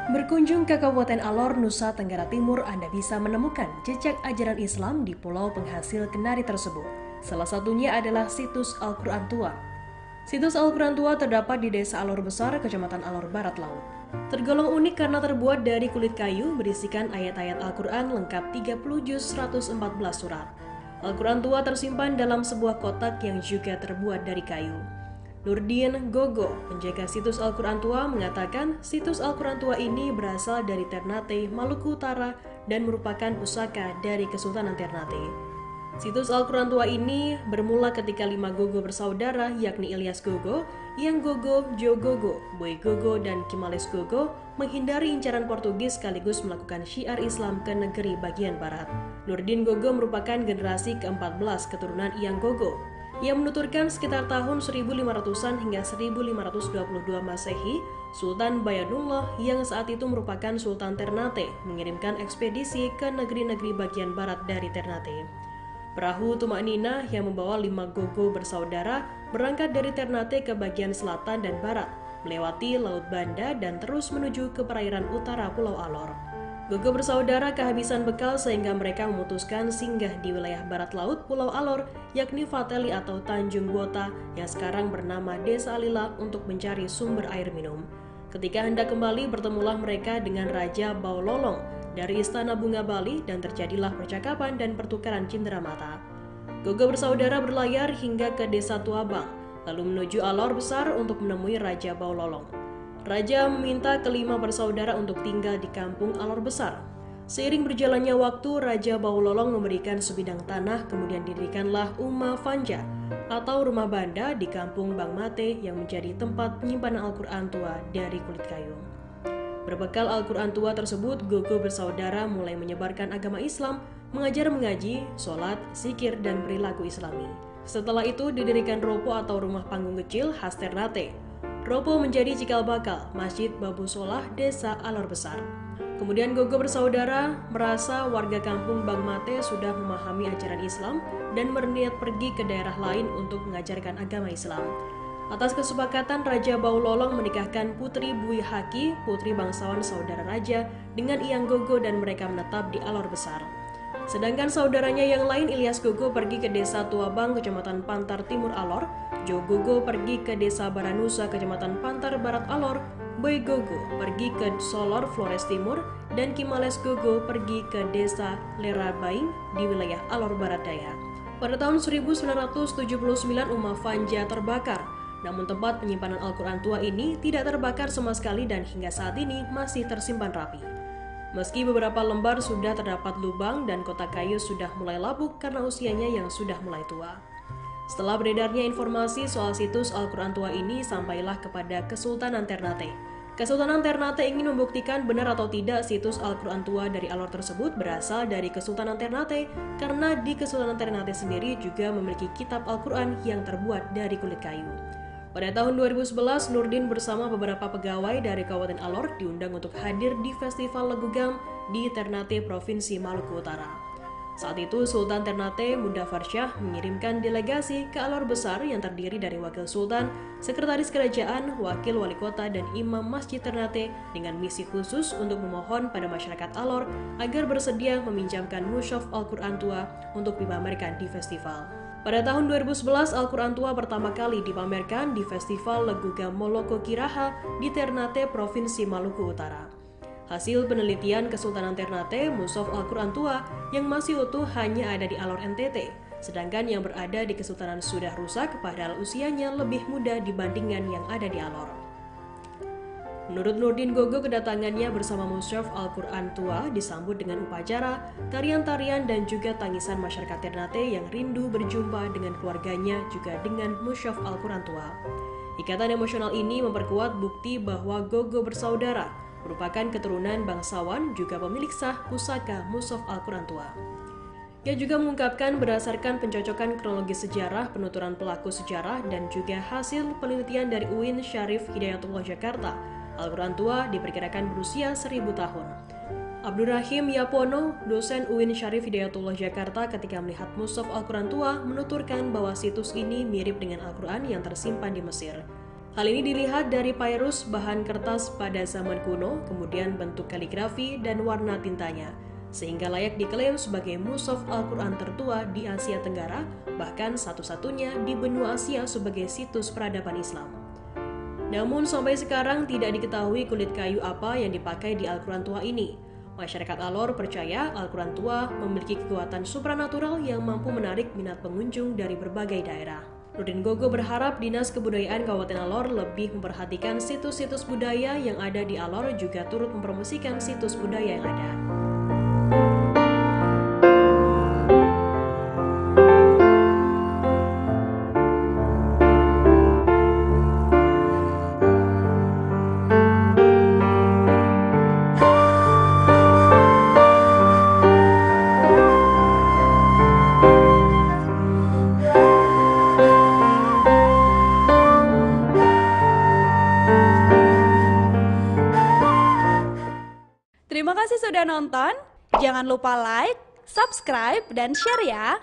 Berkunjung ke Kabupaten Alor, Nusa Tenggara Timur, Anda bisa menemukan jejak ajaran Islam di pulau penghasil kenari tersebut. Salah satunya adalah situs Al-Quran Tua. Situs Al-Quran Tua terdapat di Desa Alor Besar, Kecamatan Alor Barat Laut. Tergolong unik karena terbuat dari kulit kayu, berisikan ayat-ayat Al-Quran lengkap 30 juz 114 surat. Al-Quran Tua tersimpan dalam sebuah kotak yang juga terbuat dari kayu. Nurdin Gogo, penjaga situs Al-Quran Tua, mengatakan situs Al-Quran Tua ini berasal dari Ternate, Maluku Utara dan merupakan pusaka dari Kesultanan Ternate. Situs Al-Quran Tua ini bermula ketika 5 Gogo bersaudara, yakni Ilyas Gogo, Yang Gogo, Jo Gogo, Boy Gogo, dan Kimales Gogo menghindari incaran Portugis sekaligus melakukan syiar Islam ke negeri bagian barat. Nurdin Gogo merupakan generasi ke-14 keturunan Yang Gogo. Ia menuturkan sekitar tahun 1500-an hingga 1522 Masehi, Sultan Bayanullah yang saat itu merupakan Sultan Ternate mengirimkan ekspedisi ke negeri-negeri bagian barat dari Ternate. Perahu Tumak Nina yang membawa 5 Gogo bersaudara berangkat dari Ternate ke bagian selatan dan barat, melewati Laut Banda dan terus menuju ke perairan utara Pulau Alor. Gogo bersaudara kehabisan bekal sehingga mereka memutuskan singgah di wilayah barat laut Pulau Alor, yakni Fateli atau Tanjung Bota yang sekarang bernama Desa Alila untuk mencari sumber air minum. Ketika hendak kembali, bertemulah mereka dengan Raja Baololong dari Istana Bunga Bali dan terjadilah percakapan dan pertukaran cenderamata. Gogo bersaudara berlayar hingga ke Desa Tuabang, lalu menuju Alor Besar untuk menemui Raja Baololong. Raja meminta kelima bersaudara untuk tinggal di kampung Alor Besar. Seiring berjalannya waktu, Raja Baololong memberikan sebidang tanah, kemudian didirikanlah Uma Fanja atau rumah banda di kampung Bang Mate yang menjadi tempat penyimpanan Al-Quran Tua dari kulit kayu. Berbekal Al-Quran Tua tersebut, Gogo bersaudara mulai menyebarkan agama Islam, mengajar mengaji, sholat, zikir, dan perilaku Islami. Setelah itu didirikan Ropo atau rumah panggung kecil khas Ternate. Ropo menjadi cikal bakal Masjid Babu Solah Desa Alor Besar. Kemudian Gogo bersaudara merasa warga kampung Bang Mate sudah memahami ajaran Islam dan berniat pergi ke daerah lain untuk mengajarkan agama Islam. Atas kesepakatan, Raja Baololong menikahkan Putri Bui Haki, putri bangsawan saudara Raja, dengan Iyang Gogo dan mereka menetap di Alor Besar. Sedangkan saudaranya yang lain, Ilyas Gogo pergi ke Desa Tuabang, Kecamatan Pantar Timur Alor, Jo Gogo pergi ke Desa Baranusa, Kecamatan Pantar Barat Alor, Boy Gogo pergi ke Solor, Flores Timur, dan Kimales Gogo pergi ke Desa Lerabaing di wilayah Alor Barat Daya. Pada tahun 1979 Uma Fanja terbakar, namun tempat penyimpanan Al-Quran Tua ini tidak terbakar sama sekali dan hingga saat ini masih tersimpan rapi. Meski beberapa lembar sudah terdapat lubang dan kotak kayu sudah mulai lapuk karena usianya yang sudah mulai tua. Setelah beredarnya informasi soal situs Al-Quran Tua ini sampailah kepada Kesultanan Ternate. Kesultanan Ternate ingin membuktikan benar atau tidak situs Al-Quran Tua dari Alor tersebut berasal dari Kesultanan Ternate karena di Kesultanan Ternate sendiri juga memiliki kitab Al-Quran yang terbuat dari kulit kayu. Pada tahun 2011, Nurdin bersama beberapa pegawai dari Kabupaten Alor diundang untuk hadir di Festival Lagu Gam di Ternate, Provinsi Maluku Utara. Saat itu, Sultan Ternate Mudafar Shah mengirimkan delegasi ke Alor Besar yang terdiri dari Wakil Sultan, Sekretaris Kerajaan, Wakil Wali Kota, dan Imam Masjid Ternate dengan misi khusus untuk memohon pada masyarakat Alor agar bersedia meminjamkan mushaf Al-Quran Tua untuk dipamerkan di festival. Pada tahun 2011, Al-Quran Tua pertama kali dipamerkan di Festival Lagu Gam Moloko Kiraha di Ternate, Provinsi Maluku Utara. Hasil penelitian Kesultanan Ternate, mushaf Al-Quran Tua yang masih utuh hanya ada di Alor NTT, sedangkan yang berada di Kesultanan sudah rusak padahal usianya lebih muda dibandingkan yang ada di Alor. Menurut Nurdin Gogo, kedatangannya bersama mushaf Al-Quran Tua disambut dengan upacara, tarian-tarian, dan juga tangisan masyarakat Ternate yang rindu berjumpa dengan keluarganya juga dengan mushaf Al-Quran Tua. Ikatan emosional ini memperkuat bukti bahwa Gogo bersaudara merupakan keturunan bangsawan juga pemilik sah pusaka Mushaf Al-Quran Tua. Ia juga mengungkapkan berdasarkan pencocokan kronologis sejarah, penuturan pelaku sejarah, dan juga hasil penelitian dari UIN Syarif Hidayatullah Jakarta, Al-Quran Tua diperkirakan berusia 1000 tahun. Abdurrahim Yapono, dosen UIN Syarif Hidayatullah Jakarta ketika melihat Mushaf Al-Quran Tua menuturkan bahwa situs ini mirip dengan Al-Quran yang tersimpan di Mesir. Hal ini dilihat dari papyrus bahan kertas pada zaman kuno, kemudian bentuk kaligrafi dan warna tintanya, sehingga layak diklaim sebagai Mushaf Al-Quran tertua di Asia Tenggara, bahkan satu-satunya di benua Asia sebagai situs peradaban Islam. Namun sampai sekarang tidak diketahui kulit kayu apa yang dipakai di Al-Quran Tua ini. Masyarakat Alor percaya Al-Quran Tua memiliki kekuatan supranatural yang mampu menarik minat pengunjung dari berbagai daerah. Nurdin Gogo berharap Dinas Kebudayaan Kabupaten Alor lebih memperhatikan situs-situs budaya yang ada di Alor, juga turut mempromosikan situs budaya yang ada. Terima kasih sudah nonton. Jangan lupa like, subscribe, dan share ya.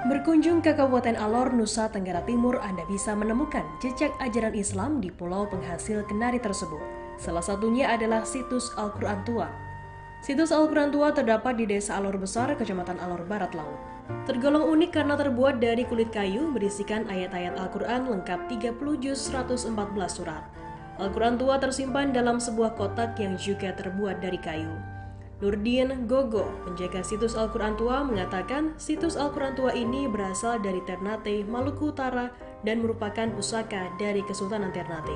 Berkunjung ke Kabupaten Alor, Nusa Tenggara Timur, Anda bisa menemukan jejak ajaran Islam di pulau penghasil kenari tersebut. Salah satunya adalah situs Al-Quran Tua. Situs Al-Quran Tua terdapat di Desa Alor Besar, Kecamatan Alor Barat Laut. Tergolong unik karena terbuat dari kulit kayu, berisikan ayat-ayat Al-Quran lengkap 30 juz 114 surat. Al-Quran Tua tersimpan dalam sebuah kotak yang juga terbuat dari kayu. Nurdin Gogo, penjaga situs Al-Quran Tua, mengatakan situs Al-Quran Tua ini berasal dari Ternate, Maluku Utara, dan merupakan pusaka dari Kesultanan Ternate.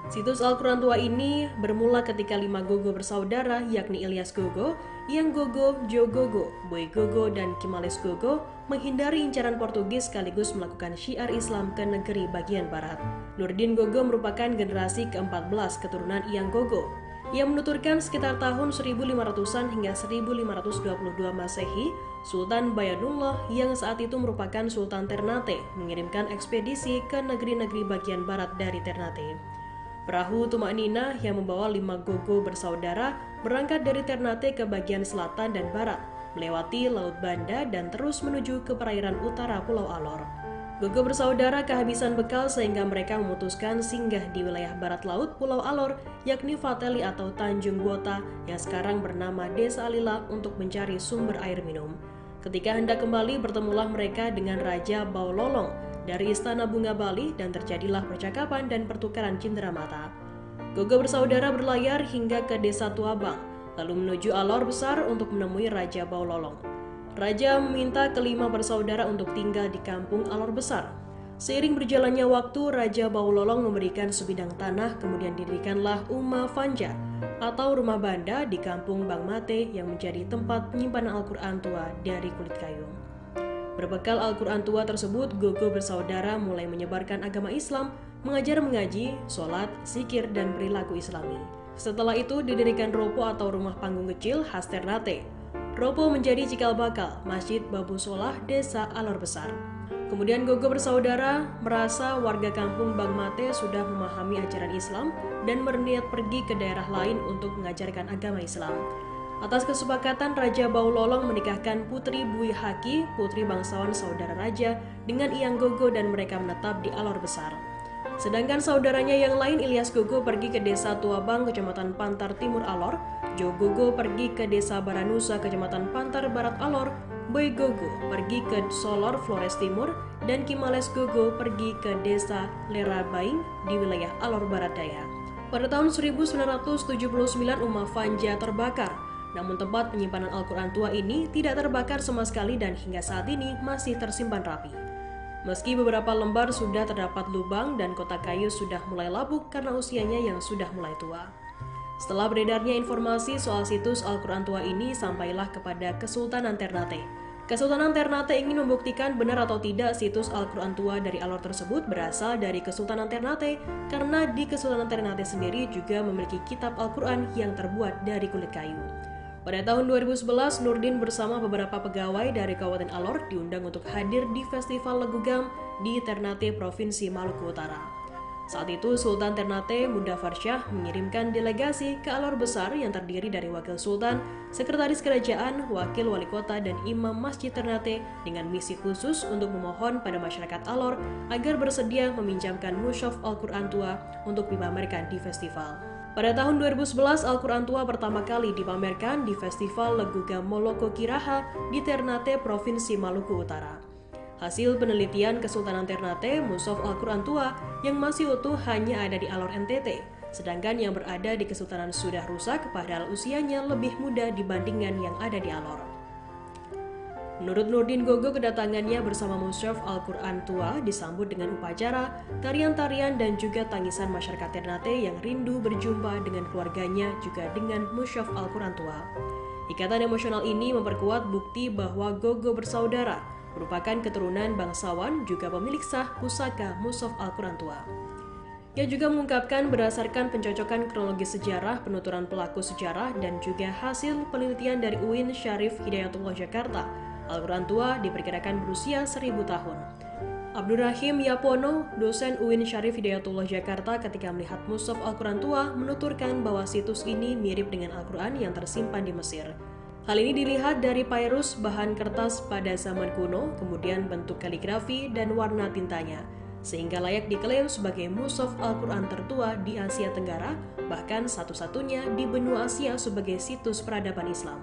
Situs Al-Quran Tua ini bermula ketika 5 Gogo bersaudara, yakni Ilyas Gogo, Yang Gogo, Jo Gogo, Boy Gogo, dan Kimales Gogo, menghindari incaran Portugis sekaligus melakukan syiar Islam ke negeri bagian barat. Nurdin Gogo merupakan generasi ke-14 keturunan Yang Gogo. Ia menuturkan sekitar tahun 1500-an hingga 1522 Masehi, Sultan Bayanullah yang saat itu merupakan Sultan Ternate mengirimkan ekspedisi ke negeri-negeri bagian barat dari Ternate. Perahu Tumak Nina yang membawa 5 Gogo bersaudara berangkat dari Ternate ke bagian selatan dan barat, melewati Laut Banda dan terus menuju ke perairan utara Pulau Alor. Gogo bersaudara kehabisan bekal sehingga mereka memutuskan singgah di wilayah barat laut Pulau Alor, yakni Fateli atau Tanjung Gota yang sekarang bernama Desa Alila, untuk mencari sumber air minum. Ketika hendak kembali, bertemulah mereka dengan Raja Baulolong dari Istana Bunga Bali dan terjadilah percakapan dan pertukaran cenderamata. Gogo bersaudara berlayar hingga ke Desa Tuabang, lalu menuju Alor Besar untuk menemui Raja Baulolong. Raja meminta kelima bersaudara untuk tinggal di kampung Alor Besar. Seiring berjalannya waktu, Raja Baulolong memberikan sebidang tanah, kemudian didirikanlah Uma Fanja atau rumah banda di kampung Bang Mate yang menjadi tempat penyimpanan Al-Quran Tua dari kulit kayu. Berbekal Al-Quran Tua tersebut, Gogo bersaudara mulai menyebarkan agama Islam, mengajar mengaji, sholat, zikir, dan perilaku Islami. Setelah itu didirikan Ropo atau rumah panggung kecil khas Ternate. Ropo menjadi cikal bakal Masjid Babu Solah Desa Alor Besar. Kemudian Gogo bersaudara merasa warga kampung Bang Mate sudah memahami ajaran Islam dan berniat pergi ke daerah lain untuk mengajarkan agama Islam. Atas kesepakatan, Raja Baulolong menikahkan Putri Bui Haki, putri bangsawan saudara raja, dengan Iyang Gogo dan mereka menetap di Alor Besar. Sedangkan saudaranya yang lain, Ilyas Gogo pergi ke Desa Tuabang, Kecamatan Pantar Timur Alor, Jo Gogo pergi ke Desa Baranusa, Kecamatan Pantar Barat Alor, Boy Gogo pergi ke Solor, Flores Timur, dan Kimales Gogo pergi ke desa Lerabaing di wilayah Alor Barat Daya. Pada tahun 1979 Umma Fanja terbakar, namun tempat penyimpanan Al-Quran tua ini tidak terbakar sama sekali dan hingga saat ini masih tersimpan rapi. Meski beberapa lembar sudah terdapat lubang dan kotak kayu sudah mulai lapuk karena usianya yang sudah mulai tua. Setelah beredarnya informasi soal situs Al-Quran tua ini sampailah kepada Kesultanan Ternate. Kesultanan Ternate ingin membuktikan benar atau tidak situs Al-Quran tua dari Alor tersebut berasal dari Kesultanan Ternate, karena di Kesultanan Ternate sendiri juga memiliki kitab Al-Quran yang terbuat dari kulit kayu. Pada tahun 2011, Nurdin bersama beberapa pegawai dari Kabupaten Alor diundang untuk hadir di Festival Legugam di Ternate, Provinsi Maluku Utara. Saat itu, Sultan Ternate Mudafar Shah mengirimkan delegasi ke Alor Besar yang terdiri dari Wakil Sultan, Sekretaris Kerajaan, Wakil Wali Kota, dan Imam Masjid Ternate dengan misi khusus untuk memohon pada masyarakat Alor agar bersedia meminjamkan mushaf Al-Quran tua untuk dipamerkan di festival. Pada tahun 2011, Al-Quran tua pertama kali dipamerkan di Festival Legugam Moloko Kiraha di Ternate, Provinsi Maluku Utara. Hasil penelitian Kesultanan Ternate, mushaf Al-Quran tua yang masih utuh hanya ada di Alor NTT, sedangkan yang berada di Kesultanan sudah rusak padahal usianya lebih muda dibandingkan yang ada di Alor. Menurut Nurdin Gogo, kedatangannya bersama mushaf Al-Quran tua disambut dengan upacara, tarian-tarian, dan juga tangisan masyarakat Ternate yang rindu berjumpa dengan keluarganya juga dengan mushaf Al-Quran tua. Ikatan emosional ini memperkuat bukti bahwa Gogo bersaudara, merupakan keturunan bangsawan juga pemilik sah pusaka mushaf Al-Quran tua. Ia juga mengungkapkan berdasarkan pencocokan kronologis sejarah, penuturan pelaku sejarah, dan juga hasil penelitian dari UIN Syarif Hidayatullah Jakarta, Al-Quran tua diperkirakan berusia 1000 tahun. Abdurrahim Yapono, dosen UIN Syarif Hidayatullah Jakarta, ketika melihat mushaf Al-Quran tua menuturkan bahwa situs ini mirip dengan Al-Quran yang tersimpan di Mesir. Hal ini dilihat dari pairus bahan kertas pada zaman kuno, kemudian bentuk kaligrafi dan warna tintanya, sehingga layak diklaim sebagai mushaf Al-Quran tertua di Asia Tenggara, bahkan satu-satunya di benua Asia sebagai situs peradaban Islam.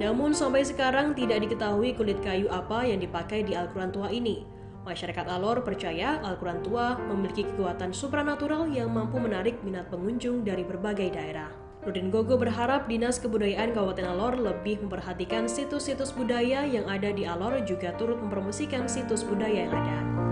Namun sampai sekarang tidak diketahui kulit kayu apa yang dipakai di Al-Quran tua ini. Masyarakat Alor percaya Al-Quran tua memiliki kekuatan supranatural yang mampu menarik minat pengunjung dari berbagai daerah. Nurdin Gogo berharap Dinas Kebudayaan Kabupaten Alor lebih memperhatikan situs-situs budaya yang ada di Alor, juga turut mempromosikan situs budaya yang ada.